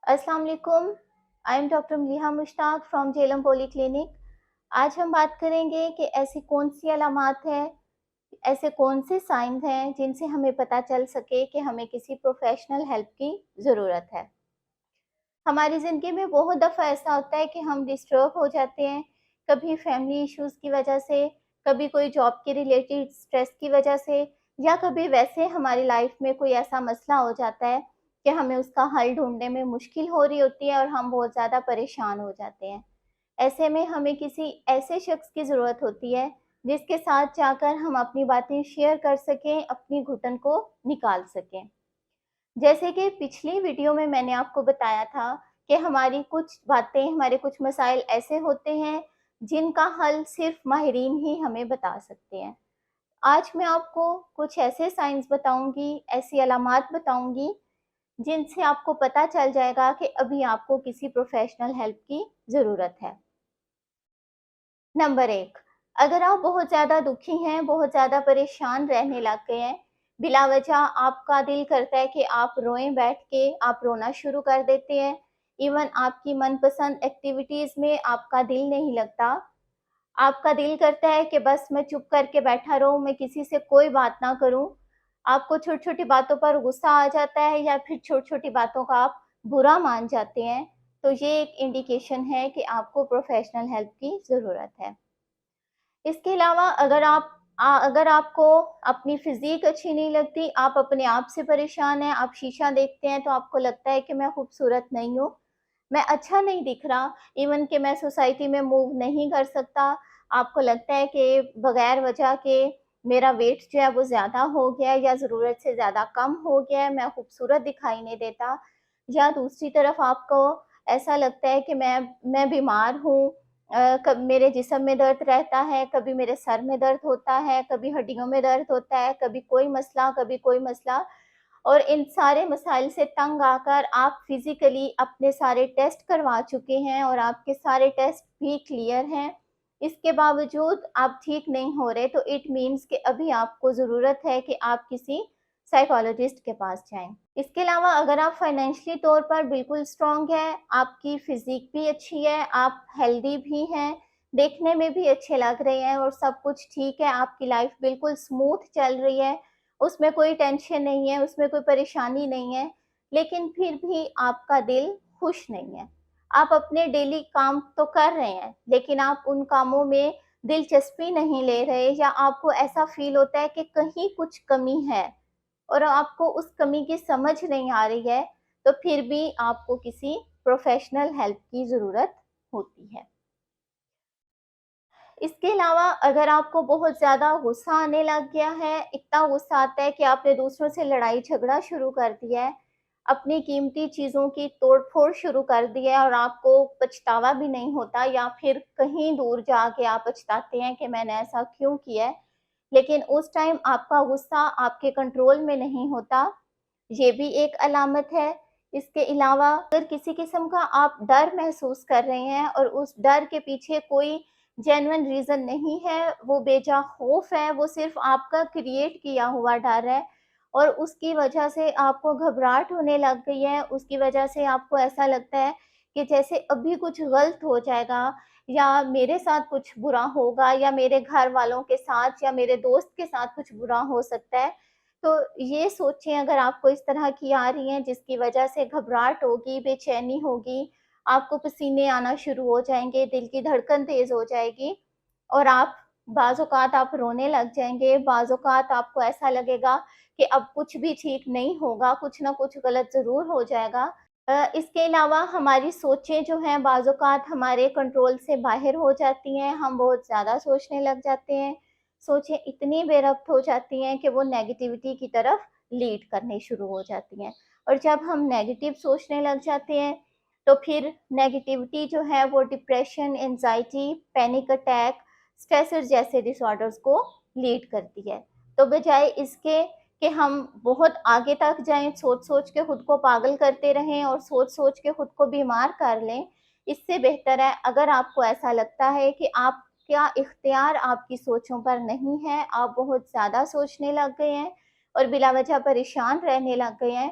अस्सलाम वालेकुम। I am doctor Maliha Mushtaq from Jhelum poly clinic. आज हम बात करेंगे कि ऐसी कौन सी अलामात हैं, ऐसे कौन से साइंस हैं जिनसे हमें पता चल सके कि हमें किसी प्रोफेशनल हेल्प की ज़रूरत है। हमारी ज़िंदगी में बहुत दफ़ा ऐसा होता है कि हम डिस्टर्ब हो जाते हैं, कभी फैमिली इश्यूज़ की वजह से, कभी कोई जॉब के रिलेटेड स्ट्रेस की वजह से, या कभी वैसे हमारी लाइफ में कोई ऐसा मसला हो जाता है कि हमें उसका हल ढूँढने में मुश्किल हो रही होती है और हम बहुत ज़्यादा परेशान हो जाते हैं। ऐसे में हमें किसी ऐसे शख्स की ज़रूरत होती है जिसके साथ जाकर हम अपनी बातें शेयर कर सकें, अपनी घुटन को निकाल सकें। जैसे कि पिछली वीडियो में मैंने आपको बताया था कि हमारी कुछ बातें, हमारे कुछ मसाइल ऐसे होते हैं जिनका हल सिर्फ माहिरीन ही हमें बता सकते हैं। आज मैं आपको कुछ ऐसे साइंस बताऊंगी, ऐसी अलामात बताऊंगी जिनसे आपको पता चल जाएगा कि अभी आपको किसी प्रोफेशनल हेल्प की ज़रूरत है। नंबर 1, अगर आप बहुत ज़्यादा दुखी हैं, बहुत ज़्यादा परेशान रहने लग गए हैं, बिला वजह आपका दिल करता है कि आप रोएं, बैठ के आप रोना शुरू कर देते हैं, इवन आपकी मनपसंद एक्टिविटीज़ में आपका दिल नहीं लगता, आपका दिल करता है कि बस मैं चुप करके बैठा रहूं, मैं किसी से कोई बात ना करूं, आपको छोटी छोटी बातों पर गुस्सा आ जाता है या फिर छोटी छोटी बातों का आप बुरा मान जाते हैं, तो ये एक इंडिकेशन है कि आपको प्रोफेशनल हेल्प की ज़रूरत है। इसके अलावा अगर आपको अपनी फ़िज़ीक अच्छी नहीं लगती, आप अपने आप से परेशान हैं, आप शीशा देखते हैं तो आपको लगता है कि मैं खूबसूरत नहीं हूँ, मैं अच्छा नहीं दिख रहा, इवन कि मैं सोसाइटी में मूव नहीं कर सकता, आपको लगता है कि बगैर वजह के मेरा वेट जो है वो ज़्यादा हो गया है या ज़रूरत से ज़्यादा कम हो गया है, मैं खूबसूरत दिखाई नहीं देता, या दूसरी तरफ आपको ऐसा लगता है कि मैं बीमार हूँ, कब मेरे जिस्म में दर्द रहता है, कभी मेरे सर में दर्द होता है, कभी हड्डियों में दर्द होता है, कभी कोई मसला, कभी कोई मसला, और इन सारे मसाइल से तंग आकर आप फिज़िकली अपने सारे टेस्ट करवा चुके हैं और आपके सारे टेस्ट भी क्लियर हैं। इसके बावजूद आप ठीक नहीं हो रहे, तो इट मीन्स कि अभी आपको ज़रूरत है कि आप किसी साइकोलॉजिस्ट के पास जाएँ। इसके अलावा अगर आप फाइनेंशियली तौर पर बिल्कुल स्ट्रॉन्ग हैं, आपकी फ़िज़ीक भी अच्छी है, आप हेल्दी भी हैं, देखने में भी अच्छे लग रहे हैं और सब कुछ ठीक है, आपकी लाइफ़ बिल्कुल स्मूथ चल रही है, उसमें कोई टेंशन नहीं है, उसमें कोई परेशानी नहीं है, लेकिन फिर भी आपका दिल खुश नहीं है। आप अपने डेली काम तो कर रहे हैं, लेकिन आप उन कामों में दिलचस्पी नहीं ले रहे, या आपको ऐसा फ़ील होता है कि कहीं कुछ कमी है और आपको उस कमी की समझ नहीं आ रही है, तो फिर भी आपको किसी प्रोफ़ेशनल हेल्प की ज़रूरत होती है। इसके अलावा अगर आपको बहुत ज़्यादा गुस्सा आने लग गया है, इतना गुस्सा आता है कि आपने दूसरों से लड़ाई झगड़ा शुरू कर दिया है, अपनी कीमती चीज़ों की तोड़-फोड़ शुरू कर दी है और आपको पछतावा भी नहीं होता, या फिर कहीं दूर जाके आप पछताते हैं कि मैंने ऐसा क्यों किया है, लेकिन उस टाइम आपका गुस्सा आपके कंट्रोल में नहीं होता, ये भी एक अलामत है। इसके अलावा अगर किसी किस्म का आप डर महसूस कर रहे हैं और उस डर के पीछे कोई जेन्युइन रीज़न नहीं है, वो बेजा खौफ है, वो सिर्फ़ आपका क्रिएट किया हुआ डर है और उसकी वजह से आपको घबराहट होने लग गई है, उसकी वजह से आपको ऐसा लगता है कि जैसे अभी कुछ गलत हो जाएगा या मेरे साथ कुछ बुरा होगा या मेरे घर वालों के साथ या मेरे दोस्त के साथ कुछ बुरा हो सकता है। तो ये सोचें, अगर आपको इस तरह की आ रही हैं जिसकी वजह से घबराहट होगी, बेचैनी होगी, आपको पसीने आना शुरू हो जाएँगे, दिल की धड़कन तेज़ हो जाएगी और आप बाज़ औक़ात आप रोने लग जाएँगे, बाज़ औक़ात आपको ऐसा लगेगा कि अब कुछ भी ठीक नहीं होगा, कुछ न कुछ गलत ज़रूर हो जाएगा। इसके अलावा हमारी सोचें जो हैं बाज़ औक़ात हमारे कंट्रोल से बाहर हो जाती हैं, हम बहुत ज़्यादा सोचने लग जाते हैं। सोचें इतनी बेरब्त हो जाती हैं कि वो नेगेटिविटी की तरफ लीड करने शुरू हो जाती हैं, और जब हम नेगेटिव सोचने लग जाते हैं, तो फिर नेगेटिविटी जो है वो depression, anxiety, panic attack, stressor जैसे डिसऑर्डर्स को लीड करती है। तो बजाय इसके कि हम बहुत आगे तक जाएँ, सोच-सोच के खुद को पागल करते रहें और सोच-सोच के खुद को बीमार कर लें, इससे बेहतर है अगर आपको ऐसा लगता है कि आपका इख्तियार आपकी सोचों पर नहीं है, आप बहुत ज़्यादा सोचने लग गए हैं और बिला वजह परेशान रहने लग गए हैं,